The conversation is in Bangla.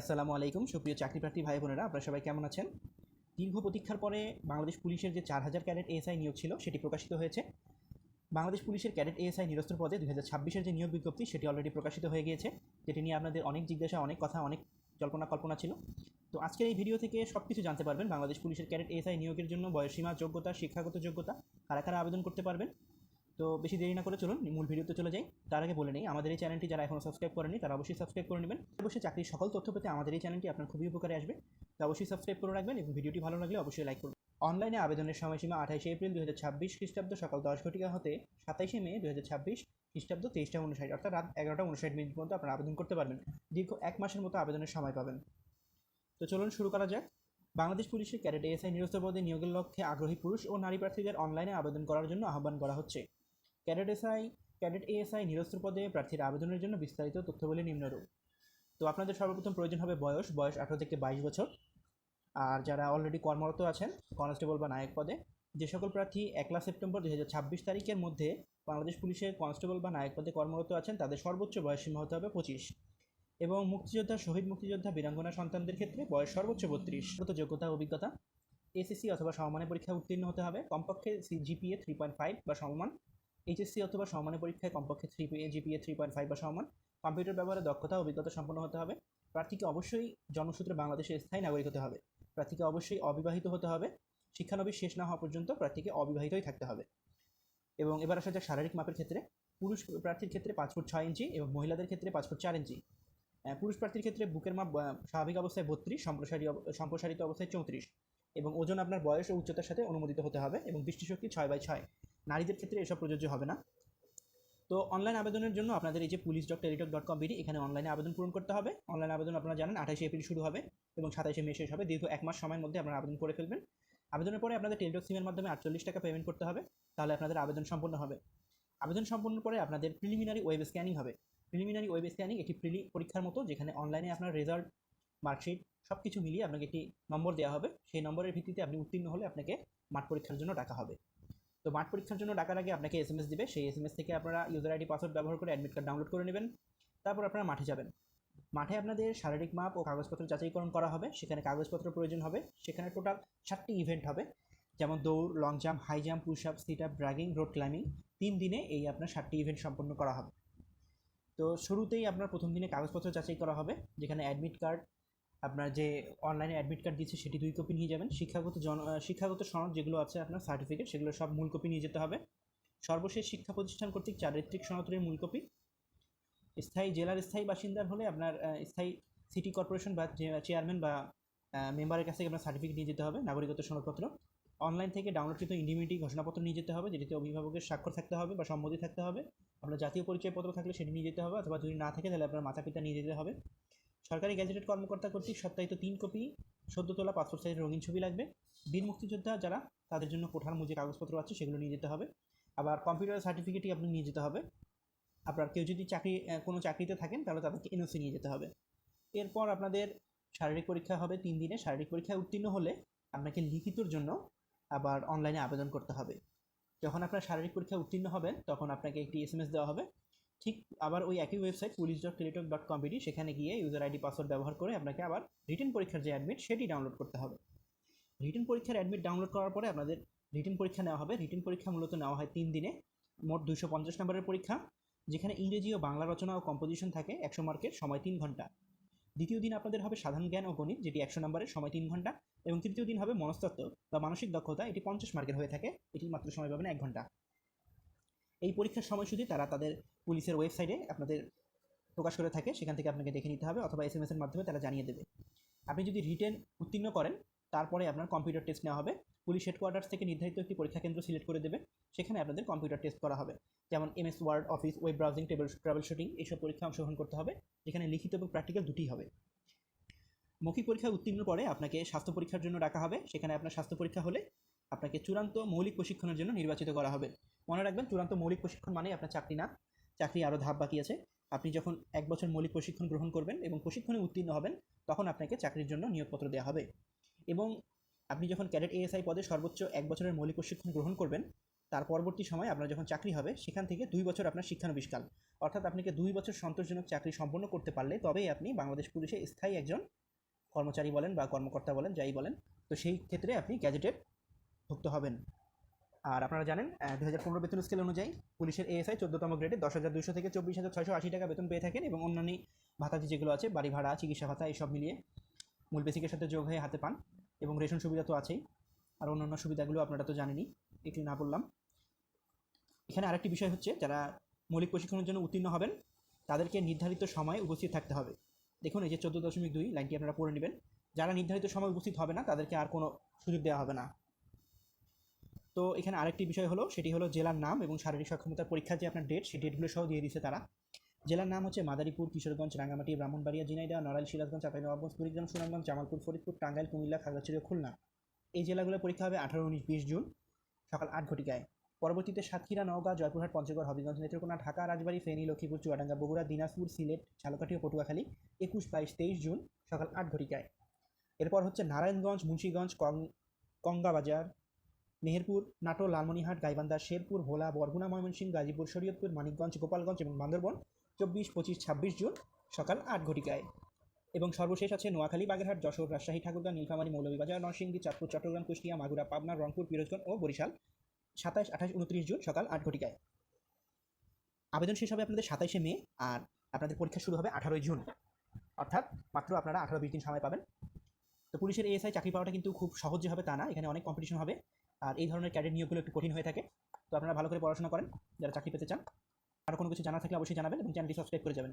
আসসালামু আলাইকুম সুপ্রিয় চাকরিপ্রার্থী ভাই বোনেরা, আপনারা সবাই কেমন আছেন? দীর্ঘ প্রতীক্ষার পরে বাংলাদেশ পুলিশের যে 4000 ক্যাডেট এএসআই নিয়োগ ছিল সেটি প্রকাশিত হয়েছে। বাংলাদেশ পুলিশের ক্যাডেট এএসআই নিরস্ত্র পদে 2026-এর যে নিয়োগ বিজ্ঞপ্তি সেটি অলরেডি প্রকাশিত হয়ে গিয়েছে, যেটি নিয়ে আপনাদের অনেক জিজ্ঞাসা, অনেক কথা, অনেক কল্পনা ছিল। তো আজকের এই ভিডিও থেকে সব কিছু জানতে পারবেন। বাংলাদেশ পুলিশের ক্যাডেট এএসআই নিয়োগের জন্য বয়সসীমা, যোগ্যতা, শিক্ষাগত যোগ্যতা, কারা কারা আবেদন করতে পারবেন। তো বেশি দেরি না করে চলুন মূল ভিডিওতে চলে যাই। তার আগে বলে নেই, আমাদের এই চ্যানেলটি যারা এখনও সাবস্ক্রাইব করেনি তারা অবশ্যই সাবস্ক্রাইব করে নেবেন। অবশ্যই চাকরির সকল তথ্য পেতে আমাদের এই চ্যানেলটি আপনার খুবই উপকারে আসবে। তো অবশ্যই সাবস্ক্রাইব করে রাখবেন এবং ভিডিওটি ভালো লাগলে অবশ্যই লাইক করবেন। অনলাইনে আবেদনের সময়সীমা 28 এপ্রিল 2026 খ্রিস্টাব্দ সকাল 10 ঘটিকা হতে 27 মে 2026 খ্রিস্টাব্দ 23টা 59, অর্থাৎ রাত 11টা 59 পর্যন্ত আপনারা আবেদন করতে পারবেন। দীর্ঘ 1 মাসের মতো আবেদনের সময় পাবেন। তো চলুন শুরু করা যাক। বাংলাদেশ পুলিশের ক্যাডেট এএসআই নিরস্ত্র পদে নিয়োগের লক্ষ্যে আগ্রহী পুরুষ ও নারী প্রার্থীদের অনলাইনে আবেদন করার জন্য আহ্বান করা হচ্ছে। ক্যাডেট এএসআই নিরস্ত্র পদে প্রার্থীর আবেদনের জন্য বিস্তারিত তথ্যবলী নিম্নরূপ। তো আপনাদের সর্বপ্রথম প্রয়োজন হবে বয়স 18 থেকে 22 বছর। আর যারা অলরেডি কর্মরত আছেন কনস্টেবল বা নায়ক পদে, যে সকল প্রার্থী 1 সেপ্টেম্বর 2026 তারিখের মধ্যে বাংলাদেশ পুলিশের কনস্টেবল বা নায়ক পদে কর্মরত আছেন তাদের সর্বোচ্চ বয়সসীমা হতে হবে 25। এবং মুক্তিযোদ্ধা, শহীদ মুক্তিযোদ্ধা, বীরাঙ্গনা সন্তানদের ক্ষেত্রে বয়স সর্বোচ্চ 32। যোগ্যতা অভিজ্ঞতা এসএসসি অথবা সমমানের পরীক্ষায় উত্তীর্ণ হতে হবে, কমপক্ষে জিপিএ 3.5 বা সমমান। এইচএসসি অথবা সমমানের পরীক্ষায় কমপক্ষে জিপিএ 3.5 বা সমমান। কম্পিউটার ব্যবহারে দক্ষতা অভিজ্ঞতা সম্পন্ন হতে হবে। প্রার্থীকে অবশ্যই জন্মসূত্রে বাংলাদেশের স্থায়ী নাগরিক হতে হবে। প্রার্থীকে অবশ্যই অবিবাহিত হতে হবে। শিক্ষানবিশ শেষ না হওয়া পর্যন্ত প্রার্থীকে অবিবাহিতই থাকতে হবে। এবং এবার আসা যাক শারীরিক মাপের ক্ষেত্রে। পুরুষ প্রার্থীর ক্ষেত্রে 5 ফুট 6 ইঞ্চি এবং মহিলাদের ক্ষেত্রে 5 ফুট 4 ইঞ্চি। পুরুষ প্রার্থীর ক্ষেত্রে বুকের মাপ স্বাভাবিক অবস্থায় 32, সম্প্রসারিত অবস্থায় 34 এবং ওজন আপনার বয়স ও উচ্চতার সাথে অনুমোদিত হতে হবে এবং দৃষ্টিশক্তি 6/6। নারীদের ক্ষেত্রে এসব প্রযোজ্য হবে না। তো অনলাইন আবেদনের জন্য আপনাদের এই যে police.teletalk.com.bd এখানে অনলাইনে আবেদন পূরণ করতে হবে। অনলাইন আবেদন আপনারা জানেন 28 এপ্রিল শুরু হবে এবং 27 মে শেষ হবে। দীর্ঘ 1 মাস সময়ের মধ্যে আপনারা আবেদন করে ফেলবেন। আবেদনের পরে আপনাদের টেলিটক সিমের মাধ্যমে 48 টাকা পেমেন্ট করতে হবে, তাহলে আপনাদের আবেদন সম্পন্ন হবে। আবেদন সম্পন্নের পরে আপনাদের প্রিলিমিনারি ওয়েব স্ক্যানিং হবে। প্রিলিমিনারি ওয়েব স্ক্যানিং একটি পরীক্ষার মতো, যেখানে অনলাইনে আপনার রেজাল্ট, মার্কশিট সব কিছু মিলিয়ে আপনাকে একটি নম্বর দেওয়া হবে। সেই নম্বরের ভিত্তিতে আপনি উত্তীর্ণ হলে আপনাকে মাঠ পরীক্ষার জন্য ডাকা হবে। তো মাঠ পরীক্ষার জন্য ডাকার আগে আপনাকে এসএমএস দিবে। সেই এসএমএস থেকে আপনারা ইউজার আইডি পাসওয়ার্ড ব্যবহার করে অ্যাডমিট কার্ড ডাউনলোড করে নেবেন। তারপর আপনারা মাঠে যাবেন। মাঠে আপনাদের শারীরিক মাপ ও কাগজপত্র যাচাইকরণ করা হবে। সেখানে কাগজপত্র প্রয়োজন হবে। সেখানে টোটাল 7টি ইভেন্ট হবে, যেমন দৌড়, long jump, high jump, push up, sit up, dragging, rope climbing. 3 দিনে এই আপনার 7টি ইভেন্ট সম্পন্ন করা হবে। তো শুরুতেই আপনার প্রথম দিনে কাগজপত্র যাচাই করা হবে, যেখানে অ্যাডমিট কার্ড, আপনার যে অনলাইনে অ্যাডমিট কার্ড দিচ্ছে সেটি 2 কপি নিয়ে যাবেন। শিক্ষাগত সনদ যেগুলো আছে আপনার সার্টিফিকেট, সেগুলো সব মূল কপি নিয়ে যেতে হবে। সর্বশেষ শিক্ষা প্রতিষ্ঠান কর্তৃক চারিত্রিক সনদের মূল কপি। জেলার স্থায়ী বাসিন্দার হলে আপনার স্থায়ী সিটি কর্পোরেশন বা চেয়ারম্যান বা মেম্বারের কাছ থেকে আপনার সার্টিফিকেট নিয়ে যেতে হবে, নাগরিকত্ব সনদপত্র। অনলাইন থেকে ডাউনলোডকৃত ইন্ডিমিউনিটি ঘোষণাপত্র নিয়ে যেতে হবে, যেটিতে অভিভাবকের স্বাক্ষর থাকতে হবে বা সম্মতি থাকতে হবে। আপনার জাতীয় পরিচয়পত্র থাকলে সেটি নিয়ে যেতে হবে, অথবা যদি না থাকে তাহলে আপনার মাতা পিতা নিয়ে যেতে হবে। সরকারি গ্যাজেটেড কর্মকর্তা কর্তৃক সত্যায়িত 3 কপি সদ্য তোলা পাসপোর্ট সাইজের রঙিন ছবি লাগবে। বীর মুক্তিযোদ্ধা যারা, তাদের জন্য কোঠার যে কাগজপত্র আছে সেগুলো নিয়ে যেতে হবে। আবার কম্পিউটার সার্টিফিকেটই আপনি নিয়ে যেতে হবে। আপনার কেউ যদি কোনো চাকরিতে থাকেন তাহলে তাদেরকে এনওসি নিয়ে যেতে হবে। এরপর আপনাদের শারীরিক পরীক্ষা হবে 3 দিনে। শারীরিক পরীক্ষায় উত্তীর্ণ হলে আপনাকে লিখিতর জন্য আবার অনলাইনে আবেদন করতে হবে। যখন আপনার শারীরিক পরীক্ষায় উত্তীর্ণ হবেন তখন আপনাকে একটি এসএমএস দেওয়া হবে। ঠিক আবার ওই একই ওয়েবসাইট police.teletalk.com.bd, সেখানে গিয়ে ইউজার আইডি পাসওয়ার্ড ব্যবহার করে আপনাকে আবার রিটেন পরীক্ষার যে অ্যাডমিট সেটি ডাউনলোড করতে হবে। রিটেন পরীক্ষার অ্যাডমিট ডাউনলোড করার পরে আপনাদের রিটেন পরীক্ষা নেওয়া হবে। রিটেন পরীক্ষা মূলত নেওয়া হয় 3 দিনে, মোট 250 নম্বরের পরীক্ষা, যেখানে ইংরেজি ও বাংলা রচনা ও কম্পোজিশন থাকে 100 মার্কের, সময় 3 ঘন্টা। দ্বিতীয় দিন আপনাদের হবে সাধারণ জ্ঞান ও গণিত, যেটি 100 নম্বরের, সময় 3 ঘন্টা। এবং তৃতীয় দিন হবে মনস্তত্ত্ব বা মানসিক দক্ষতা, এটি 50 মার্কের হয়ে থাকে, এটি মাত্র সময় পাবেন 1 ঘন্টা। এই পরীক্ষার সময়সূচি তারা তাদের পুলিশের ওয়েবসাইটে আপনাদের প্রকাশ করে থাকে, সেখান থেকে আপনাকে দেখে নিতে হবে, অথবা এসএমএস এর মাধ্যমে তারা জানিয়ে দেবে। আপনি যদি রিটেন উত্তীর্ণ করেন তারপরে আপনার কম্পিউটার টেস্ট নেওয়া হবে। পুলিশ হেডকোয়ার্টার্স থেকে নির্ধারিত একটি পরীক্ষা কেন্দ্র সিলেক্ট করে দেবে, সেখানে আপনাদের কম্পিউটার টেস্ট করা হবে, যেমন MS Word, office, web browsing, troubleshooting, এইসব পরীক্ষা অংশগ্রহণ করতে হবে, যেখানে লিখিত এবং প্র্যাকটিক্যাল দুটিই হবে। মৌখিক পরীক্ষায় উত্তীর্ণ পরে আপনাকে স্বাস্থ্য পরীক্ষার জন্য ডাকা হবে। সেখানে আপনার স্বাস্থ্য পরীক্ষা হলে আপনাকে চূড়ান্ত মৌলিক প্রশিক্ষণের জন্য নির্বাচিত করা হবে। মনে রাখবেন, চূড়ান্ত মৌলিক প্রশিক্ষণ মানে আপনার চাকরি না, চাকরি আরও ধাপ বাকি আছে। আপনি যখন 1 বছর মৌলিক প্রশিক্ষণ গ্রহণ করবেন এবং প্রশিক্ষণে উত্তীর্ণ হবেন তখন আপনাকে চাকরির জন্য নিয়োগপত্র দেওয়া হবে। এবং আপনি যখন ক্যাডেট এএসআই পদে সর্বোচ্চ 1 বছরের মৌলিক প্রশিক্ষণ গ্রহণ করবেন তার পরবর্তী সময় আপনার যখন চাকরি হবে সেখান থেকে 2 বছর আপনার শিক্ষানবিশকাল, অর্থাৎ আপনাকে 2 বছর সন্তোষজনক চাকরি সম্পন্ন করতে পারলে তবেই আপনি বাংলাদেশ পুলিশে স্থায়ী একজন কর্মচারী বলেন বা কর্মকর্তা বলেন, যাই বলেন, তো সেই ক্ষেত্রে আপনি গ্যাজেটেড ভুক্ত হবেন। আর আপনারা জানেন 2015 বেতন স্কেল অনুযায়ী পুলিশের এএসআই 14তম গ্রেডে 10,200 থেকে 24,680 টাকা বেতন পেয়ে থাকেন, এবং অন্যান্য ভাতাদি যেগুলো আছে, বাড়ি ভাড়া, চিকিৎসা ভাতা, এইসব মিলিয়ে মূল বেসিকের সাথে যোগ হয়ে হাতে পান। এবং রেশন সুবিধা তো আছেই, আর অন্যান্য সুবিধাগুলো আপনারা তো জানেনই, একটু না বললাম। এখানে আরেকটি বিষয় হচ্ছে, যারা মৌলিক প্রশিক্ষণের জন্য উত্তীর্ণ হবেন তাদেরকে নির্ধারিত সময়ে উপস্থিত থাকতে হবে। দেখুন এই যে 14.2 লাইনটি আপনারা পড়ে নেবেন। যারা নির্ধারিত সময় উপস্থিত হবে না তাদেরকে আর কোনো সুযোগ দেওয়া হবে না। তো এখানে আরেকটি বিষয় হলো, সেটি হলো জেলার নাম এবং শারীরিক সক্ষমতার পরীক্ষার যে আপনার ডেট, সেই ডেটগুলো সহ দিয়ে দিচ্ছে তারা। জেলার নাম হচ্ছে মাদারীপুর, কিশোরগঞ্জ, রাঙ্গামাটি, ব্রাহ্মণবাড়িয়া, ঝিনাইদহ, নড়াইল, সিরাজগঞ্জ, চাঁপাইনবাবগঞ্জ, কুড়িগ্রাম, সুনামগঞ্জ, জামালপুর, ফরিদপুর, টাঙ্গাইল, কুমিল্লা, খাগড়াছড়ি ও খুলনা। এই জেলাগুলোর পরীক্ষা হবে 18, 19, 20 জুন সকাল 8 ঘটিকায়। পরবর্তীতে সাতক্ষীরা, নওগাঁ, জয়পুরহাট, পঞ্চগড়, হবিগঞ্জ, নেত্রকোনা, ঢাকা, রাজবাড়ী, ফেনী, লক্ষ্মীপুর, চুয়াডাঙ্গা, বগুড়া, দিনাজপুর, সিলেট, ঝালকাঠি ও পটুয়াখালী 21, 22, 23 জুন সকাল 8 ঘটিকায়। এরপর হচ্ছে নারায়ণগঞ্জ, মুন্সিগঞ্জ, কঙ্গাবাজার, মেহেরপুর, নাটোর, লালমনিরহাট, গাইবান্ধা, শেরপুর, ভোলা, বরগুনা, ময়মনসিংহ, গাজীপুর, শরীয়তপুর, মানিকগঞ্জ, গোপালগঞ্জ এবং বান্দরবন 24, 25, 26 জুন সকাল 8 ঘটিকায়। এবং সর্বশেষ আছে নোয়াখালী, বাগেরহাট, যশোর, রাজশাহী, ঠাকুরগাঁও, নীলফামারী, মৌলভীবাজার, নরসিংদী, চাঁদপুর, চট্টগ্রাম, কুষ্টিয়া, মাগুরা, পাবনা, রংপুর, পিরোজগঞ্জ ও বরিশাল 27, 28, 29 জুন সকাল 8 ঘটিকায়। আবেদন শেষ হবে আপনাদের 27শে মে, আর আপনাদের পরীক্ষা শুরু হবে 18ই জুন, অর্থাৎ মাত্র আপনারা 18-20 দিন সময় পাবেন। তো পুলিশের এএসআই চাকরি পাওয়াটা কিন্তু খুব সহজে হবে তা না, এখানে অনেক কম্পিটিশন হবে, আর এই ধরনের ক্যাডেট নিয়োগগুলো একটু কঠিন হয়ে থাকে। তো আপনারা ভালো করে পড়াশোনা করেন যারা চাকরি পেতে চান। আর কোনো কিছু জানা থাকলে অবশ্যই জানাবেন এবং চ্যানেলটি সাবস্ক্রাইব করে যাবেন।